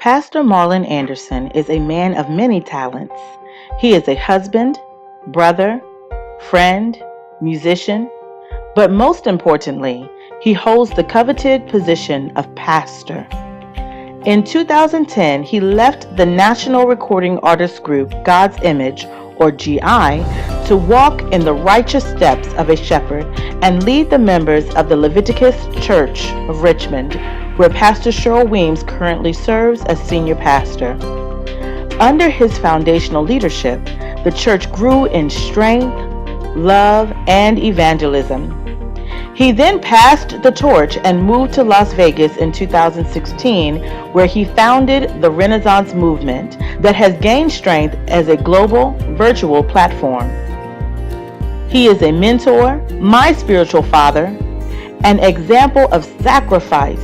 Pastor Marlon Anderson is a man of many talents. He is a husband, brother, friend, musician, but most importantly, he holds the coveted position of pastor. In 2010, he left the national recording artist group God's Image, or GI, to walk in the righteous steps of a shepherd and lead the members of the Leviticus Church of Richmond, where Pastor Cheryl Weems currently serves as senior pastor. Under his foundational leadership, the church grew in strength, love, and evangelism. He then passed the torch and moved to Las Vegas in 2016, where he founded the Renaissance movement that has gained strength as a global virtual platform. He is a mentor, my spiritual father, an example of sacrifice,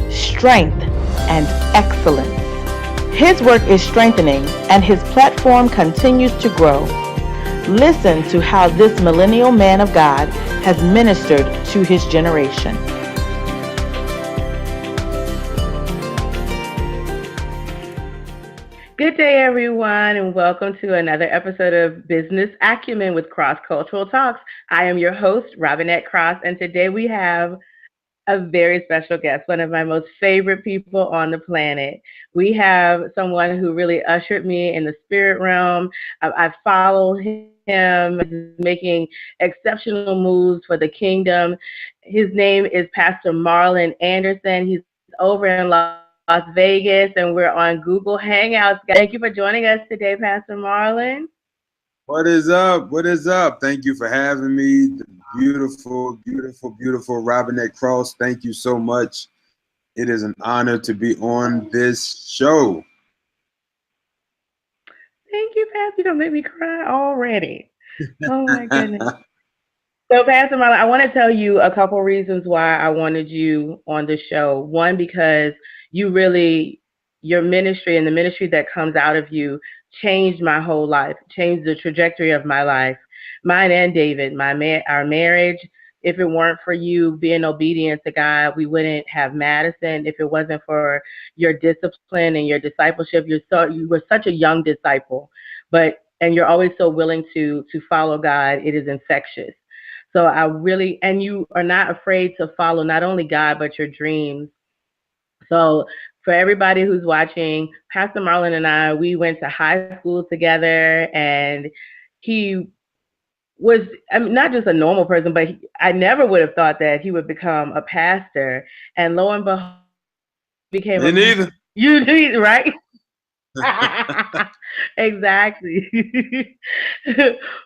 strength, and excellence. His work is strengthening and his platform continues to grow. Listen to how this millennial man of God has ministered to his generation. Good day, everyone, and welcome to another episode of Business Acumen with Cross Cultural Talks. I am your host, Robinette Cross, and today we have a very special guest, one of my most favorite people on the planet. We have someone who really ushered me in the spirit realm. I follow him, making exceptional moves for the kingdom. His name is Pastor Marlon Anderson. He's over in Las Vegas, and we're on Google Hangouts. Thank you for joining us today, Pastor Marlon. What is up? What is up? Thank you for having me. The beautiful Robinette Cross. Thank you so much. It is an honor to be on this show. Thank you, Pastor. You're going to make me cry already. Oh, my goodness. So, Pastor Marlon, I want to tell you a couple reasons why I wanted you on the show. One, because you really, your ministry and the ministry that comes out of you changed my whole life, changed the trajectory of my life, mine and David, our marriage. If it weren't for you being obedient to God, we wouldn't have Madison. If it wasn't for your discipline and your discipleship, you were such a young disciple, and you're always so willing to follow God. It is infectious. So and you are not afraid to follow not only God, but your dreams. So for everybody who's watching, Pastor Marlon and I, we went to high school together, and he was, not just a normal person, but I never would have thought that he would become a pastor. And lo and behold, became Me neither. You do, right? Exactly.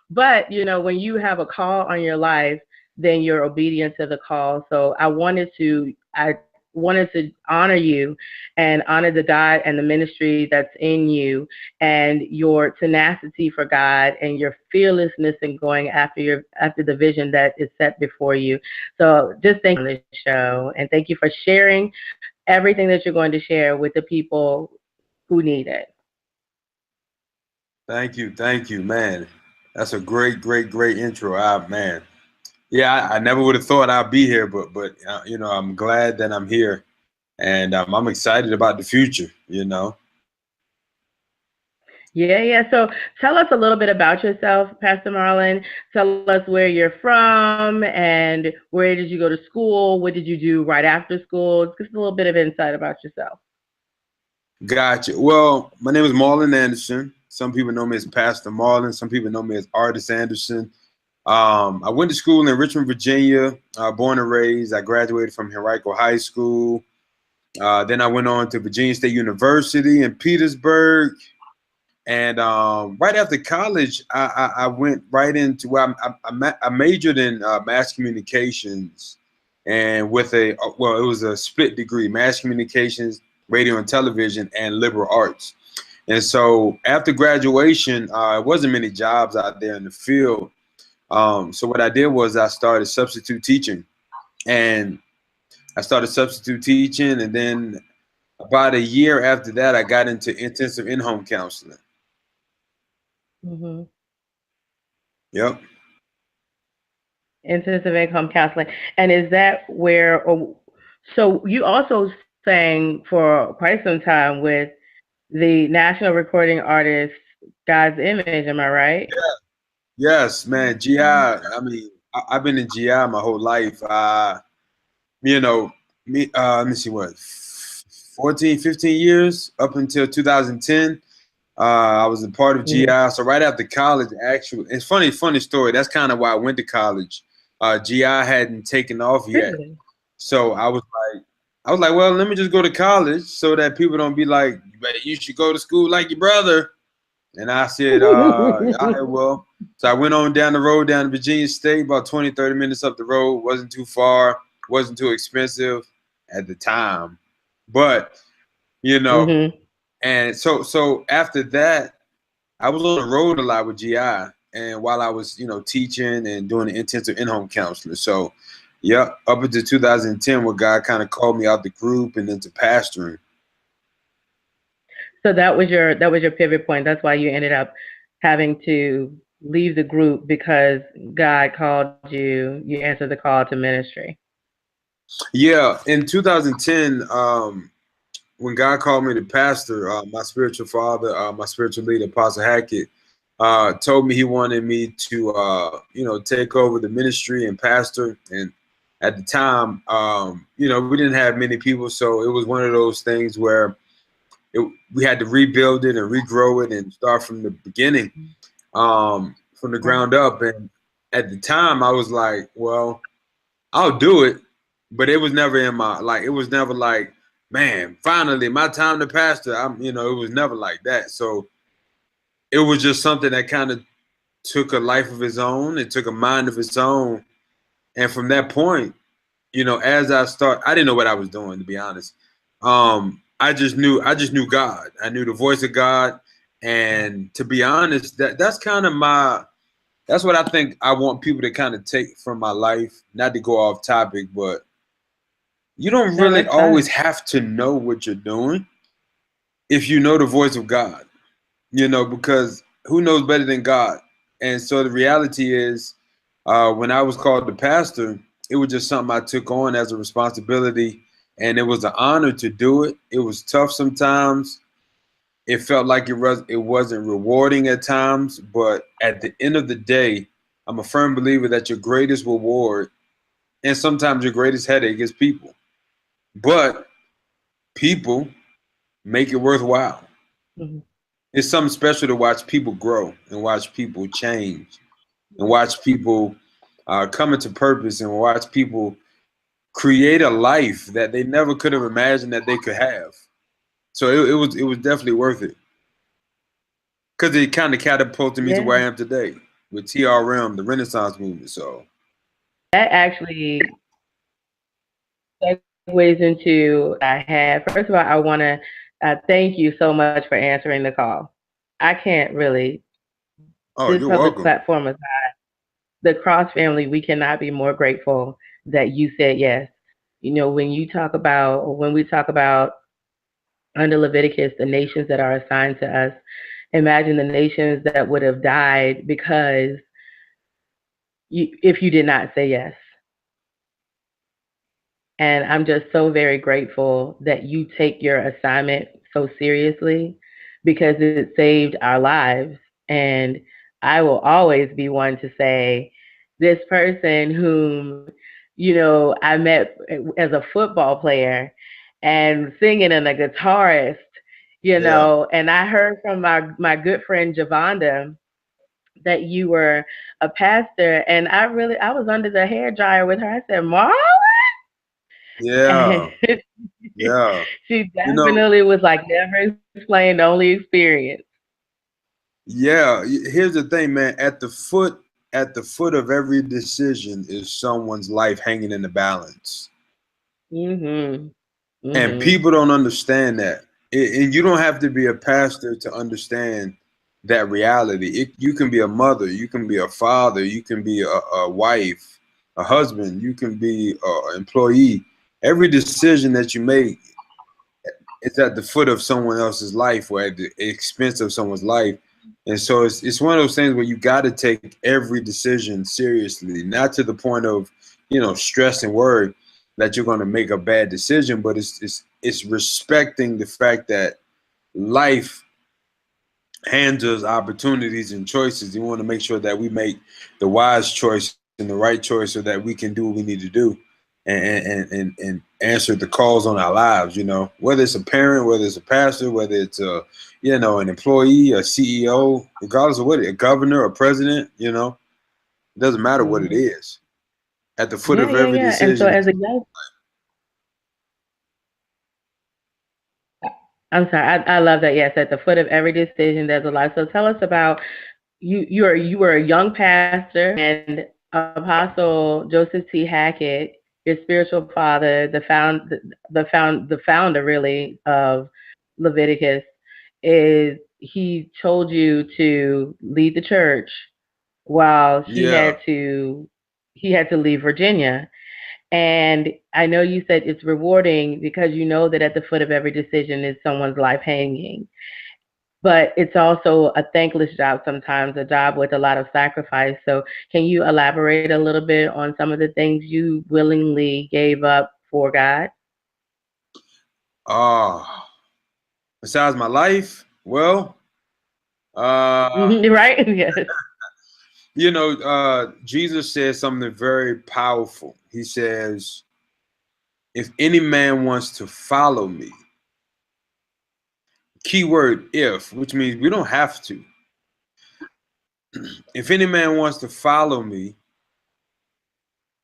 But, when you have a call on your life, then you're obedient to the call. So I wanted to honor you and honor the God and the ministry that's in you and your tenacity for God and your fearlessness in going after the vision that is set before you. So just thank you for the show, and thank you for sharing everything that you're going to share with the people who need it. Thank you, man. That's a great intro. Man. Yeah, I never would have thought I'd be here, but I'm glad that I'm here, and I'm excited about the future. Yeah. So tell us a little bit about yourself, Pastor Marlon. Tell us where you're from and where did you go to school? What did you do right after school? Just a little bit of insight about yourself. Gotcha. Well, my name is Marlon Anderson. Some people know me as Pastor Marlon. Some people know me as Artist Anderson. I went to school in Richmond, Virginia, born and raised. I graduated from Henrico High School. Then I went on to Virginia State University in Petersburg. And right after college, I went right into, I majored in mass communications, and it was a split degree, mass communications, radio and television, and liberal arts. And so after graduation, there wasn't many jobs out there in the field. So what I did was I started substitute teaching, and then about a year after that, I got into intensive in-home counseling. Mm-hmm. Yep. Intensive income counseling. And is that where, so you also sang for quite some time with the national recording artist God's Image. Am I right? Yes, man. GI. I mean, I've been in GI my whole life. You know, let me see what, 14, 15 years up until 2010. I was a part of Mhm. GI. So right after college, actually, it's funny story. That's kind of why I went to college. GI hadn't taken off yet. Really? So I was like, well, let me just go to college so that people don't be like, you should go to school like your brother. And I said, all right, well. So I went on down the road down to Virginia State, about 20, 30 minutes up the road. Wasn't too far, wasn't too expensive at the time. But, you know, Mhm. and so after that, I was on the road a lot with GI. And while I was, teaching and doing the intensive in-home counseling. So, yeah, up until 2010, where God kind of called me out the group and into pastoring. So that was your pivot point. That's why you ended up having to leave the group because God called you. You answered the call to ministry. Yeah, in 2010, when God called me to pastor, my spiritual father, my spiritual leader, Apostle Hackett, told me he wanted me to, take over the ministry and pastor. And at the time, we didn't have many people, so it was one of those things where we had to rebuild it and regrow it and start from the beginning, from the Right. ground up. And at the time, I was like, well, I'll do it, but it was never in my it was never like, man, finally my time to pastor. It was never like that. So it was just something that kind of took a life of its own. It took a mind of its own, and from that point, as I didn't know what I was doing, to be honest. I just knew God. I knew the voice of God, and to be honest, that's kind of that's what I think I want people to kind of take from my life. Not to go off topic, but you don't No, really that's always fine. have to know what you're doing if you know the voice of God, because who knows better than God? And so the reality is, when I was called the pastor, it was just something I took on as a responsibility, and it was an honor to do it. It was tough sometimes. It felt like it wasn't rewarding at times, but at the end of the day, I'm a firm believer that your greatest reward and sometimes your greatest headache is people. But people make it worthwhile. Mhm. It's something special to watch people grow and watch people change and watch people come into purpose and watch people create a life that they never could have imagined that they could have. So it was definitely worth it because it kind of catapulted me to Yeah. where I am today with TRM, the Renaissance movement. So That actually segues into I had. First of all, I want to thank you so much for answering the call. I can't really, oh, this you're public welcome. platform is the Cross family. We cannot be more grateful that you said yes. When we talk about under Leviticus, the nations that are assigned to us, imagine the nations that would have died because if you did not say yes. And I'm just so very grateful that you take your assignment so seriously because it saved our lives. And I will always be one to say, this person whom, I met as a football player and singing and a guitarist, Yeah, and I heard from my good friend Javonda that you were a pastor, and I was under the hair dryer with her. I said, Marlon? And yeah, yeah. she You know, definitely was like, never explained, only experience. yeah. Here's the thing, man. At the foot of every decision is someone's life hanging in the balance. Mhm. And Mhm. people don't understand that. And you don't have to be a pastor to understand that reality. You can be a mother, you can be a father, you can be a wife, a husband, you can be an employee. Every decision that you make is at the foot of someone else's life or at the expense of someone's life. And so it's one of those things where you got to take every decision seriously, not to the point of, stress and worry that you're going to make a bad decision, but it's respecting the fact that life hands us opportunities and choices. We want to make sure that we make the wise choice and the right choice so that we can do what we need to do and answer the calls on our lives, whether it's a parent, whether it's a pastor, whether it's an employee, a CEO, regardless of what a governor, a president, it doesn't matter what it is. At the foot Yeah, of yeah, every yeah. And so decision. as a young, I'm sorry, I love that. Yes, at the foot of every decision, there's a life. So tell us about you. You were a young pastor, and Apostle Joseph T. Hackett, your spiritual father, the founder really of Leviticus, is he told you to lead the church while Yeah. he had to leave Virginia. And I know you said it's rewarding because you know that at the foot of every decision is someone's life hanging. But it's also a thankless job sometimes, a job with a lot of sacrifice. So can you elaborate a little bit on some of the things you willingly gave up for God? Ah, besides my life, well, uh, Right? Yes. Jesus says something very powerful. He says, if any man wants to follow me, keyword if, which means we don't have to. If any man wants to follow me,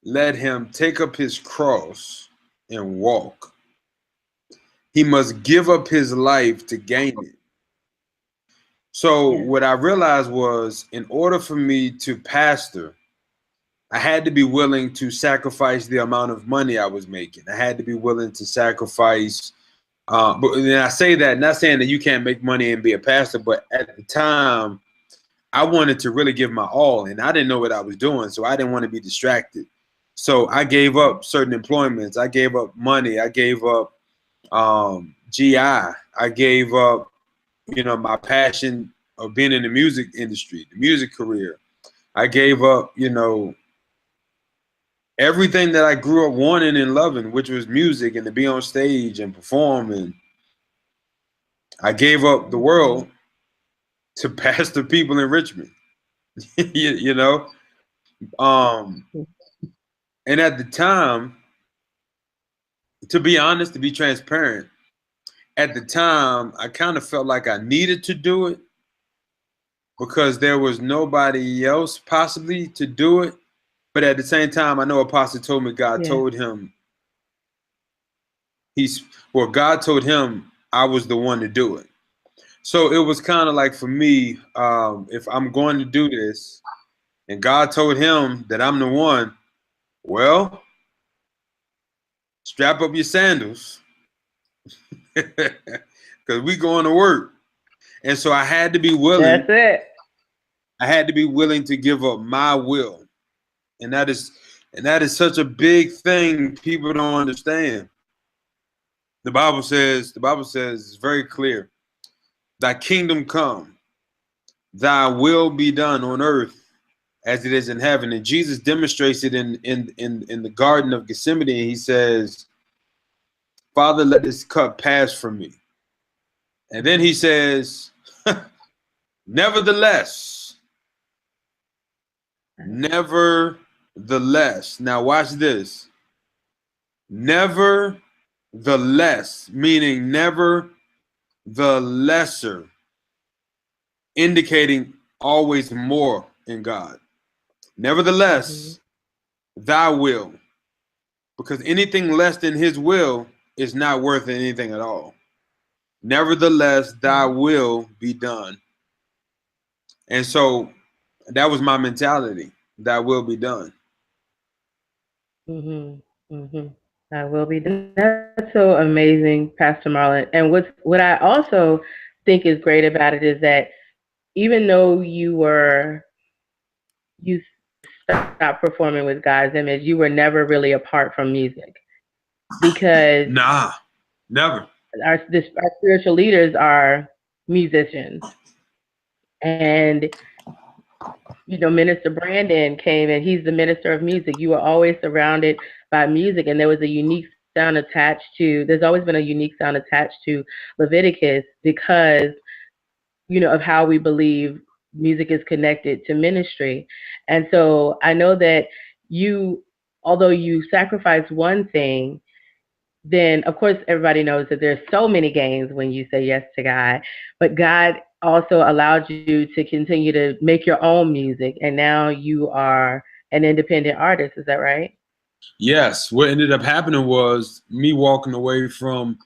let him take up his cross and walk. He must give up his life to gain it. So Yes. what I realized was, in order for me to pastor, I had to be willing to sacrifice the amount of money I was making. I had to be willing to sacrifice. But then I say that, not saying that you can't make money and be a pastor, but at the time, I wanted to really give my all, and I didn't know what I was doing, so I didn't want to be distracted. So I gave up certain employments. I gave up money. I gave up GI. I gave up, my passion of being in the music industry, the music career. I gave up, everything that I grew up wanting and loving, which was music and to be on stage and perform. And I gave up the world to pastor people in Richmond, you know. Um, and at the time, to be honest, to be transparent, at the time, I kind of felt like I needed to do it because there was nobody else possibly to do it. But at the same time, I know Apostle told me God Yeah. told him God told him I was the one to do it. So it was kind of like for me, if I'm going to do this, and God told him that I'm the one, well, strap up your sandals because we going to work. And so I had to be willing. That's it. I had to be willing to give up my will, and that is such a big thing people don't understand. The Bible says it's very clear. Thy kingdom come, thy will be done on earth as it is in heaven. And Jesus demonstrates it in the Garden of Gethsemane. He says, Father, let this cup pass from me. And then he says, nevertheless, nevertheless. Now watch this. Nevertheless, meaning never the lesser, indicating always more in God. Nevertheless, thy will, because anything less than his will is not worth anything at all. Nevertheless, thy will be done. And so that was my mentality. Thy will be done. Mm-hmm. Mm-hmm. I will be done. That's so amazing, Pastor Marlon. And what I also think is great about it is that even though you stopped performing with God's image, you were never really apart from music because Nah, never. our spiritual leaders are musicians. And Minister Brandon came and he's the minister of music. You were always surrounded by music, and there was a unique sound attached to, there's always been a unique sound attached to Leviticus because, of how we believe music is connected to ministry. And so I know that you, although you sacrifice one thing, then of course everybody knows that there's so many gains when you say yes to God, but God also allowed you to continue to make your own music, and now you are an independent artist. Is that right? Yes. What ended up happening was me walking away from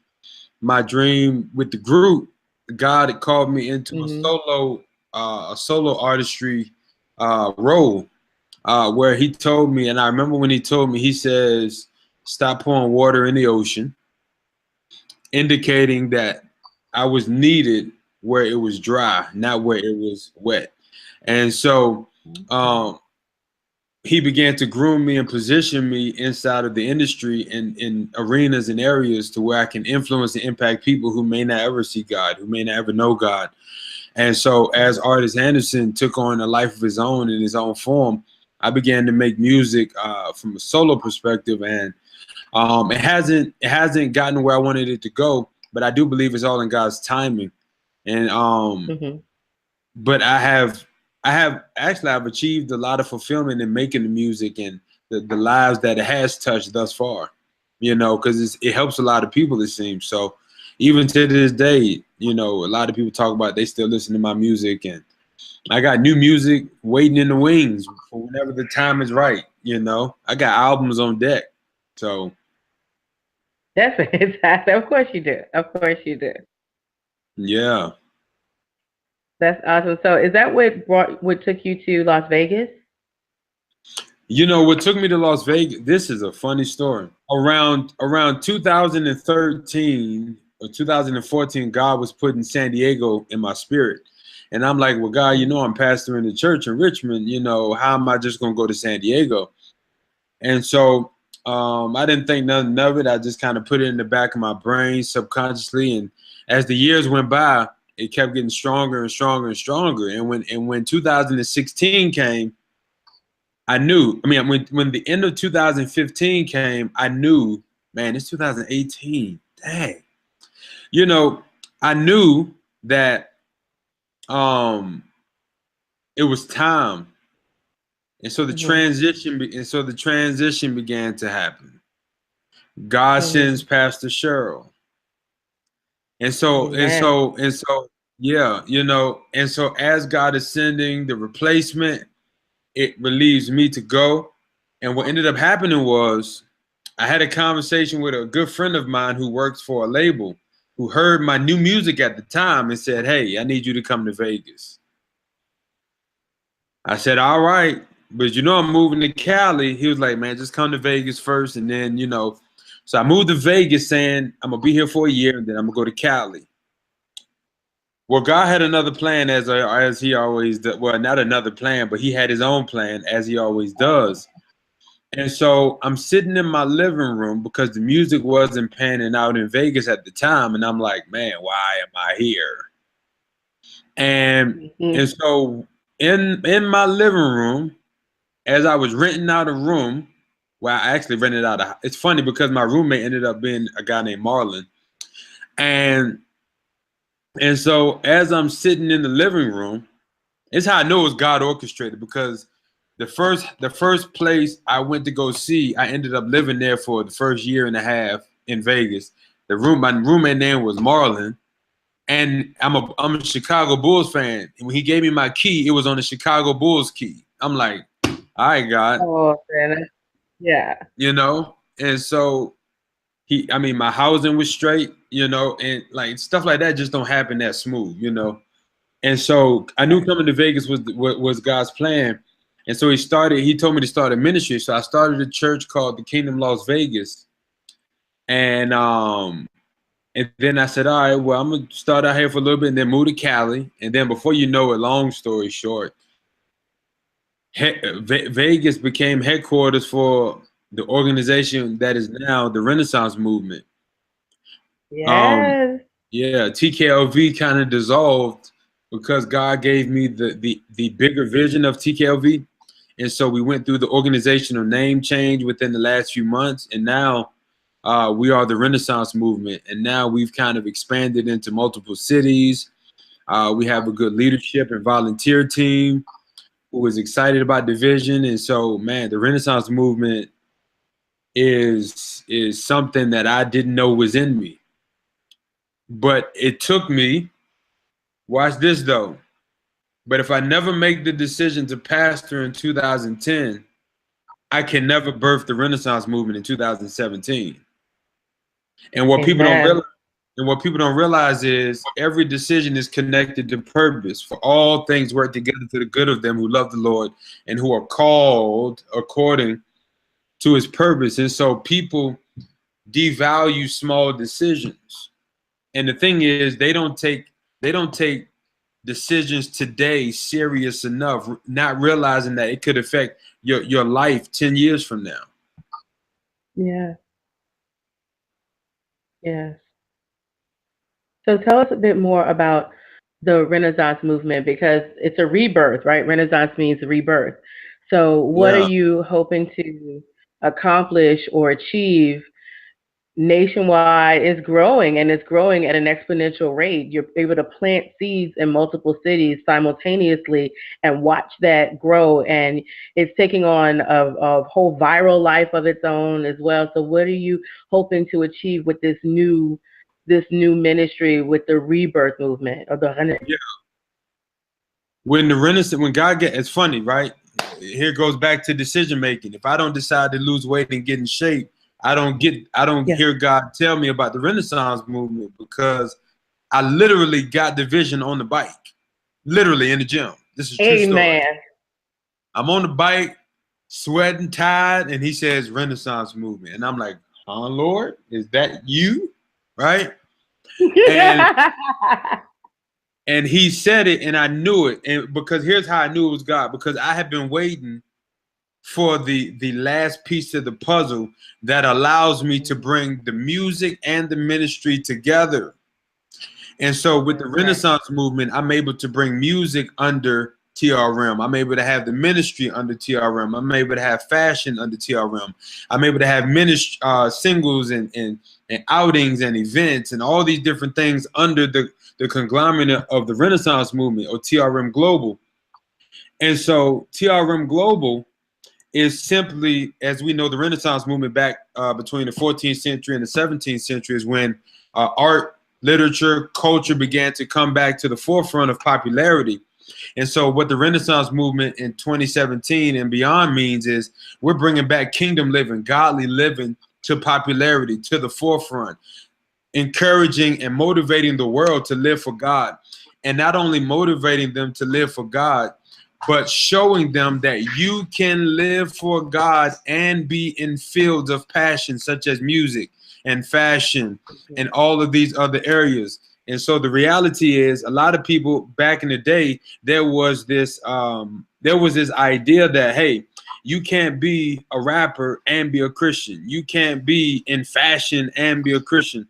my dream with the group. God had called me into a solo artistry role, where he told me, and I remember when he told me, he says, "Stop pouring water in the ocean," indicating that I was needed where it was dry, not where it was wet. And so he began to groom me and position me inside of the industry in arenas and areas to where I can influence and impact people who may not ever see God, who may not ever know God. And so as Artist Anderson took on a life of his own in his own form, I began to make music from a solo perspective, and it hasn't gotten where I wanted it to go, but I do believe it's all in God's timing. And but I've achieved a lot of fulfillment in making the music and the lives that it has touched thus far, because it helps a lot of people, it seems. So even to this day, a lot of people talk about they still listen to my music, and I got new music waiting in the wings for whenever the time is right. I got albums on deck. So That's fantastic. Of course you do. Of course you do. yeah. That's awesome. So is that what took you to Las Vegas? What took me to Las Vegas, this is a funny story. Around 2013 or 2014, God was putting San Diego in my spirit. And I'm like, well, God, I'm pastoring the church in Richmond. How am I just going to go to San Diego? And so I didn't think nothing of it. I just kind of put it in the back of my brain subconsciously. And as the years went by, it kept getting stronger and stronger and stronger. And when 2016 came, I knew. I mean, when the end of 2015 came, I knew, man, it's 2018. Dang. I knew that it was time. And so the transition began to happen. God sends Pastor Cheryl. And so yeah, and so as God is sending the replacement, it relieves me to go. And what ended up happening was I had a conversation with a good friend of mine who works for a label, who heard my new music at the time and said, "Hey, I need you to come to Vegas." I said, "All right, but I'm moving to Cali." He was like, "Man, just come to Vegas first, and then, So I moved to Vegas saying I'm gonna be here for a year, and then I'm gonna go to Cali. Well, God had another plan, as he always does. Well, not another plan, but he had his own plan, as he always does. And so I'm sitting in my living room because the music wasn't panning out in Vegas at the time, and I'm like, man, why am I here? And so in my living room, as I was renting out a room, well, I actually rented out it's funny because my roommate ended up being a guy named Marlon. And so as I'm sitting in the living room, it's how I know it's God orchestrated, because the first place I went to go see, I ended up living there for the first year and a half in Vegas. My roommate name was Marlon, and I'm a Chicago Bulls fan. And when he gave me my key, it was on the Chicago Bulls key. I'm like, all right, God. Oh, yeah. And so my housing was straight, and like stuff like that just don't happen that smooth, And so I knew coming to Vegas was God's plan. And so he told me to start a ministry. So I started a church called the Kingdom Las Vegas. And then I said, all right, well, I'm going to start out here for a little bit and then move to Cali. And then before you know it, long story short, Vegas became headquarters for the organization that is now the Renaissance Movement. Yes. Yeah, TKLV kind of dissolved because God gave me the bigger vision of TKLV. And so we went through the organizational name change within the last few months. And now We are the Renaissance movement, and now we've kind of expanded into multiple cities. We have a good leadership and volunteer team who is excited about the vision. And so, man, the Renaissance movement is something that I didn't know was in me. But it took me, watch this though, but if I never make the decision to pastor in 2010, I can never birth the Renaissance movement in 2017. And what people don't realize, is every decision is connected to purpose. For all things work together to the good of them who love the Lord and who are called according to his purpose. And so people devalue small decisions. And the thing is, they don't take decisions today serious enough, not realizing that it could affect your life 10 years from now. Yeah. Yes. So tell us a bit more about the Renaissance movement, because it's a rebirth, right? Renaissance means rebirth. So what are you hoping to accomplish or achieve nationwide? Is growing, and it's growing at an exponential rate. You're able to plant seeds in multiple cities simultaneously and watch that grow, and it's taking on a whole viral life of its own as well. So what are you hoping to achieve with this new ministry, with the rebirth movement or the when God it's funny, right? Here goes back to decision making. If I don't decide to lose weight and get in shape, I don't hear God tell me about the Renaissance movement, because I literally got the vision on the bike, literally in the gym. This is true story. I'm on the bike, sweating, tired, and he says Renaissance movement, and I'm like, "Huh, Lord, is that you?" Right? And he said it, and I knew it. And because here's how I knew it was God, because I had been waiting for the last piece of the puzzle that allows me to bring the music and the ministry together. And so with the Renaissance movement, I'm able to bring music under TRM. I'm able to have the ministry under TRM. I'm able to have fashion under TRM. I'm able to have singles and outings and events and all these different things under the conglomerate of the Renaissance movement, or TRM Global. And so TRM Global is simply, as we know, the Renaissance movement back between the 14th century and the 17th century is when art, literature, culture began to come back to the forefront of popularity. And so what the Renaissance movement in 2017 and beyond means is we're bringing back kingdom living, godly living to popularity, to the forefront, encouraging and motivating the world to live for God. And not only motivating them to live for God, but showing them that you can live for God and be in fields of passion, such as music and fashion and all of these other areas. And so the reality is, a lot of people back in the day, there was this idea that, hey, you can't be a rapper and be a Christian. You can't be in fashion and be a Christian.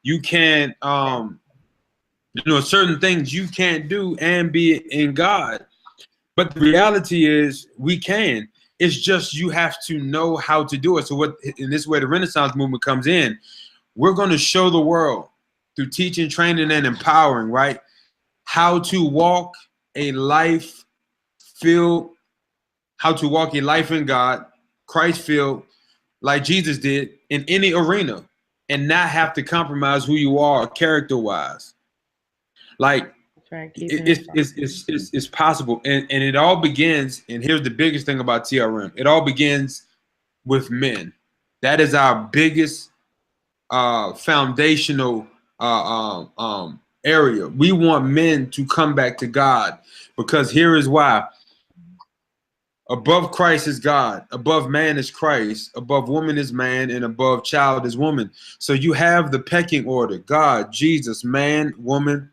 You can't, certain things you can't do and be in God. But the reality is we can. It's just you have to know how to do it. So what, in this way, the Renaissance movement comes in. We're going to show the world through teaching, training, and empowering, right, how to walk a life in God, Christ-filled, like Jesus did, in any arena, and not have to compromise who you are character-wise. Like, it's possible. And it all begins, and here's the biggest thing about TRM. It all begins with men. That is our biggest foundational area. We want men to come back to God, because here is why. Above Christ is God, above man is Christ, above woman is man, and above child is woman. So you have the pecking order: God, Jesus, man, woman,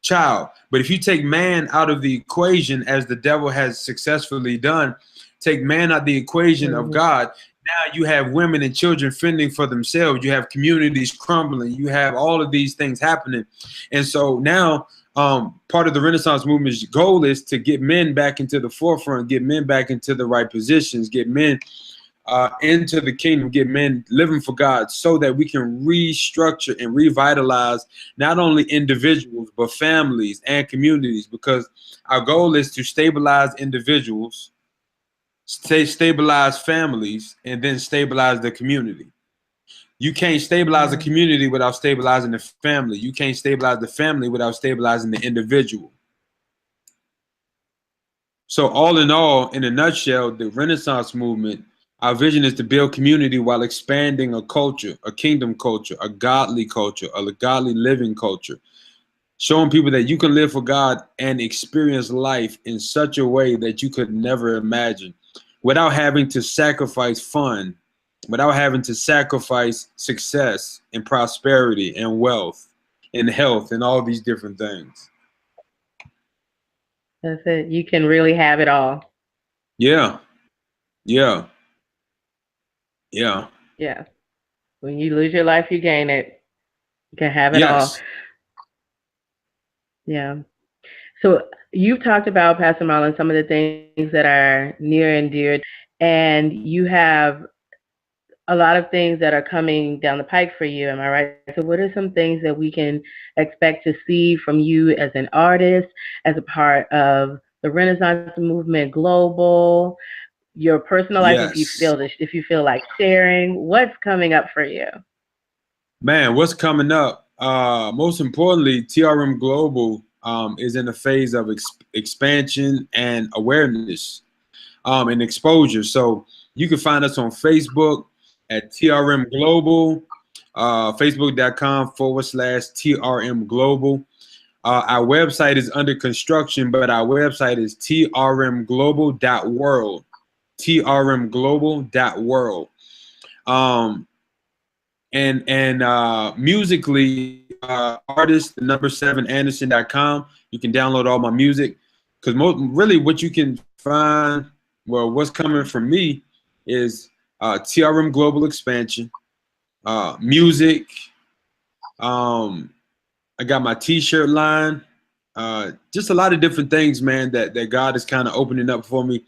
child. But if you take man out of the equation, as the devil has successfully done, take man out of the equation of God, now you have women and children fending for themselves. You have communities crumbling. You have all of these things happening. And so now part of the Renaissance movement's goal is to get men back into the forefront, get men back into the right positions, get men into the kingdom, get men living for God, so that we can restructure and revitalize not only individuals but families and communities. Because our goal is to stabilize individuals, stabilize families, and then stabilize the community. You can't stabilize the community without stabilizing the family. You can't stabilize the family without stabilizing the individual. So all in all, in a nutshell, the Renaissance movement, our vision is to build community while expanding a culture, a kingdom culture, a godly culture, a godly living culture, showing people that you can live for God and experience life in such a way that you could never imagine, without having to sacrifice fun, without having to sacrifice success and prosperity and wealth and health and all these different things. That's it. You can really have it all. Yeah. Yeah. Yeah. Yeah. When you lose your life, you gain it. You can have it all. Yes. Yeah. So you've talked about, Pastor Marlon, some of the things that are near and dear, and you have a lot of things that are coming down the pike for you. Am I right? So what are some things that we can expect to see from you as an artist, as a part of the Renaissance movement global, your personal life, if Yes. you feel like sharing? What's coming up for you? Man, what's coming up? Most importantly, TRM Global is in a phase of expansion and awareness and exposure. So you can find us on Facebook at TRM Global, facebook.com/TRM Global. Our website is under construction, but our website is trmglobal.world. trmglobal.world. And musically, artist the number 7anderson.com. You can download all my music, because really what you can find, well, what's coming from me is TRM Global Expansion, music. I got my t-shirt line, just a lot of different things, man, that God is kind of opening up for me.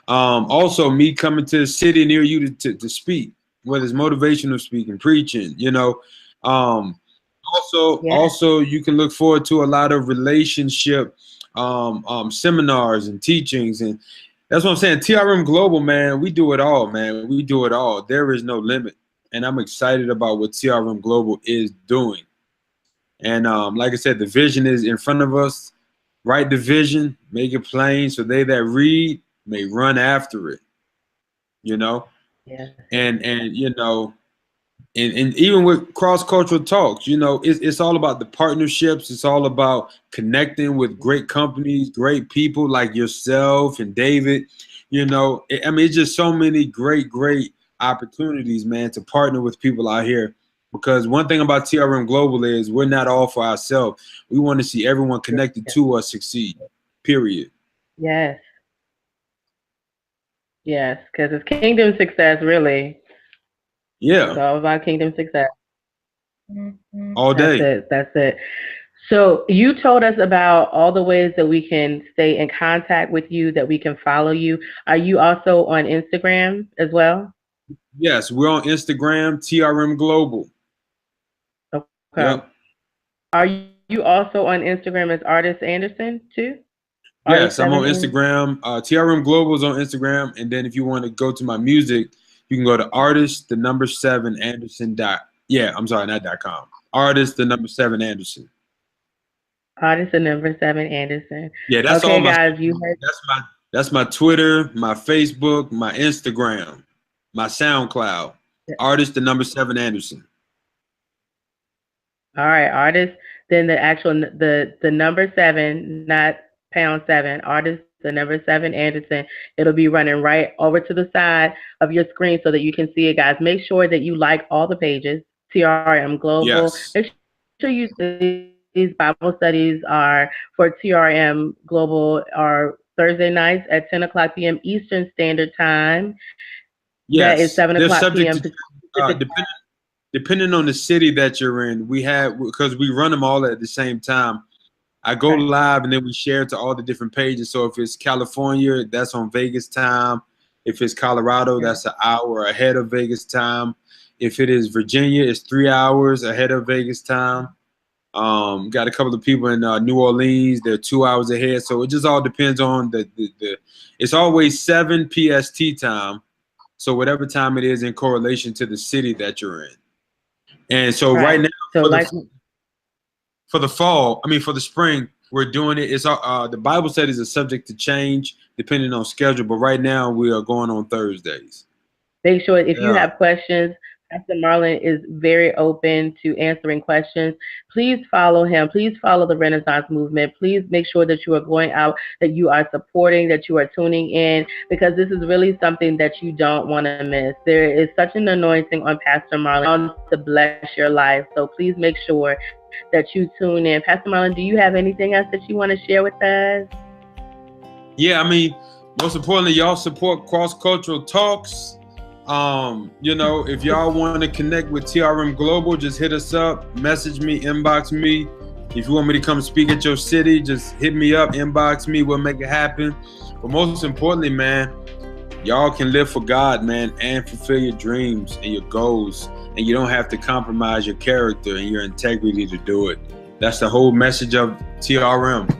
Also me coming to a city near you to speak, whether it's motivational speaking, preaching, also you can look forward to a lot of relationship seminars and teachings. And that's what I'm saying. TRM Global, man, we do it all, man. We do it all. There is no limit. And I'm excited about what TRM Global is doing. And like I said, the vision is in front of us. Write the vision, make it plain, so they that read may run after it. Yeah. And even with cross-cultural talks, it's all about the partnerships. It's all about connecting with great companies, great people like yourself and David. It's just so many great opportunities, man, to partner with people out here. Because one thing about TRM Global is we're not all for ourselves. We want to see everyone connected to us succeed, period. Yes, because it's kingdom success, really. Yeah. It's all about kingdom success. All day. That's it. So you told us about all the ways that we can stay in contact with you, that we can follow you. Are you also on Instagram as well? Yes, we're on Instagram, TRM Global. Okay. Yep. Are you also on Instagram as Artist Anderson too? Yes, I'm on Instagram. TRM Global is on Instagram. And then if you want to go to my music, you can go to artist7anderson. Not .com. Artist7anderson. Artist7anderson. Yeah, that's okay, all my guys. You heard. That's my Twitter, my Facebook, my Instagram, my SoundCloud. Artist7anderson. All right, artist. Then the actual the number 7, not #7. Artist the number 7 Anderson. It'll be running right over to the side of your screen so that you can see it, guys. Make sure that you like all the pages. TRM Global. Yes. Make sure you these Bible studies are for TRM Global are Thursday nights at 10 o'clock p.m. Eastern Standard Time. Yes. That is 7 o'clock p.m. Depending on the city that you're in, because we run them all at the same time. I go live and then we share to all the different pages. So if it's California, that's on Vegas time. If it's Colorado, that's an hour ahead of Vegas time. If it is Virginia, it's 3 hours ahead of Vegas time. Got a couple of people in New Orleans, they're 2 hours ahead. So it just all depends on the it's always 7 PST time. So whatever time it is in correlation to the city that you're in. And so right now, so for the fall, for the spring, we're doing it. It's the Bible studies are subject to change depending on schedule, but right now we are going on Thursdays. Make sure if you have questions, Pastor Marlon is very open to answering questions. Please follow him. Please follow the Renaissance movement. Please make sure that you are going out, that you are supporting, that you are tuning in, because this is really something that you don't want to miss. There is such an anointing on Pastor Marlon to bless your life. So please make sure that you tune in. Pastor Marlon, do you have anything else that you want to share with us? Yeah, most importantly, y'all support cross-cultural talks. If y'all want to connect with TRM Global, just hit us up, message me, inbox me. If you want me to come speak at your city, just hit me up, inbox me, we'll make it happen. But most importantly, man, y'all can live for God, man, and fulfill your dreams and your goals. And you don't have to compromise your character and your integrity to do it. That's the whole message of TRM.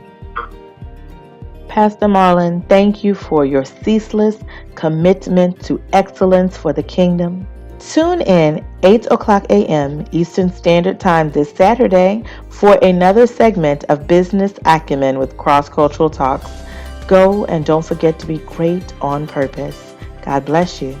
Pastor Marlon, thank you for your ceaseless commitment to excellence for the kingdom. Tune in 8 o'clock a.m. Eastern Standard Time this Saturday for another segment of Business Acumen with Cross Cultural Talks. Go and don't forget to be great on purpose. God bless you.